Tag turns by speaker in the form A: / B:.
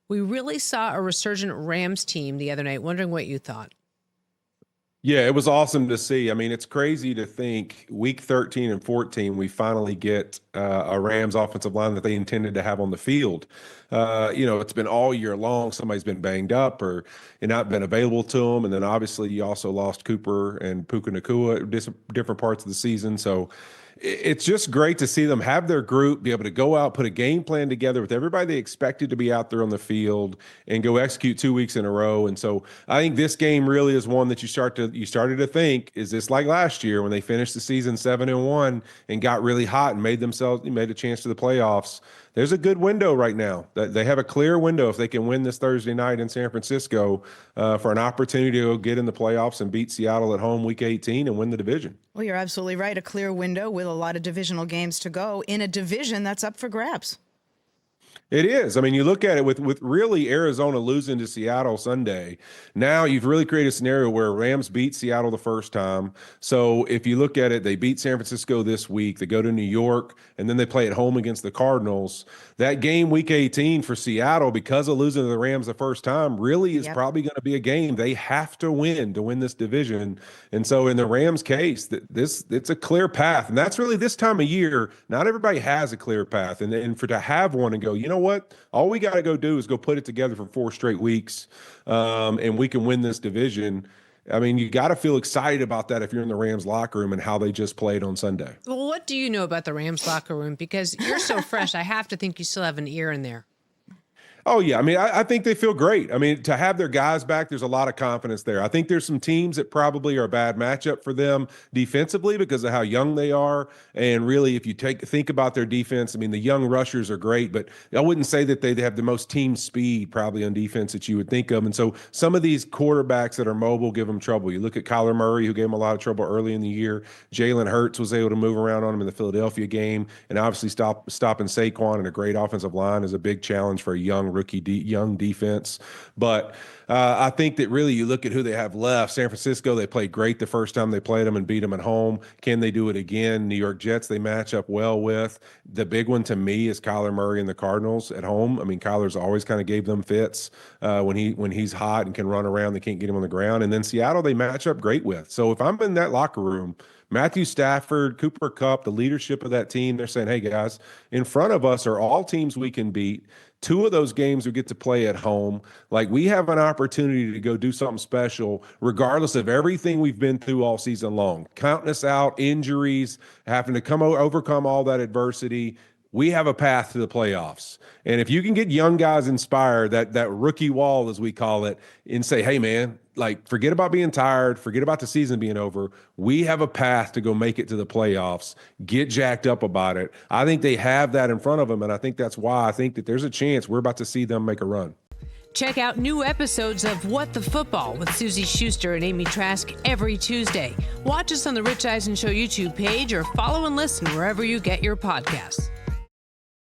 A: We really saw a resurgent Rams team the other night. Wondering what you thought.
B: Yeah, it was awesome to see. I mean, it's crazy to think week 13 and 14, we finally get a Rams offensive line that they intended to have on the field. It's been all year long. Somebody's been banged up or not been available to them. And then obviously you also lost Cooper and Puka Nacua at different parts of the season. So it's just great to see them have their group, be able to go out, put a game plan together with everybody they expected to be out there on the field and go execute 2 weeks in a row. And so I think this game really is one that you started to think, is this like last year when they finished the season 7-1 and got really hot and made a chance to the playoffs? There's a good window right now. They have a clear window if they can win this Thursday night in San Francisco for an opportunity to get in the playoffs and beat Seattle at home week 18 and win the division.
C: Well, you're absolutely right. A clear window with a lot of divisional games to go in a division that's up for grabs.
B: It is. I mean, you look at it with really Arizona losing to Seattle Sunday. Now you've really created a scenario where Rams beat Seattle the first time. So if you look at it, they beat San Francisco this week. They go to New York, and then they play at home against the Cardinals. That game week 18 for Seattle, because of losing to the Rams the first time, really is probably going to be a game they have to win this division. And so in the Rams case, it's a clear path. And that's really this time of year. Not everybody has a clear path. And to have one and go, you know what? All we got to go do is go put it together for 4 straight weeks, and we can win this division. I mean, you got to feel excited about that if you're in the Rams locker room and how they just played on Sunday.
A: Well, what do you know about the Rams locker room? Because you're so fresh, I have to think you still have an ear in there.
B: Oh, yeah. I mean, I think they feel great. I mean, to have their guys back, there's a lot of confidence there. I think there's some teams that probably are a bad matchup for them defensively because of how young they are. And really, if you think about their defense, I mean, the young rushers are great, but I wouldn't say that they have the most team speed probably on defense that you would think of. And so some of these quarterbacks that are mobile give them trouble. You look at Kyler Murray, who gave them a lot of trouble early in the year. Jalen Hurts was able to move around on him in the Philadelphia game. And obviously stopping Saquon and a great offensive line is a big challenge for a young defense. But I think that really you look at who they have left. San Francisco, they played great the first time they played them and beat them at home. Can they do it again? New York Jets, they match up well with. The big one to me is Kyler Murray and the Cardinals at home. I mean, Kyler's always kind of gave them fits when he's hot and can run around. They can't get him on the ground. And then Seattle, they match up great with. So if I'm in that locker room, Matthew Stafford, Cooper Kupp, the leadership of that team, they're saying, hey, guys, in front of us are all teams we can beat. 2 of those games we get to play at home. Like, we have an opportunity to go do something special, regardless of everything we've been through all season long. Counting us out, injuries, having to overcome all that adversity. We have a path to the playoffs. And if you can get young guys inspired, that rookie wall, as we call it, and say, hey, man, like, forget about being tired, forget about the season being over. We have a path to go make it to the playoffs. Get jacked up about it. I think they have that in front of them, and I think that's why I think that there's a chance we're about to see them make a run.
A: Check out new episodes of What the Football with Suzy Shuster and Amy Trask every Tuesday. Watch us on the Rich Eisen Show YouTube page or follow and listen wherever you get your podcasts.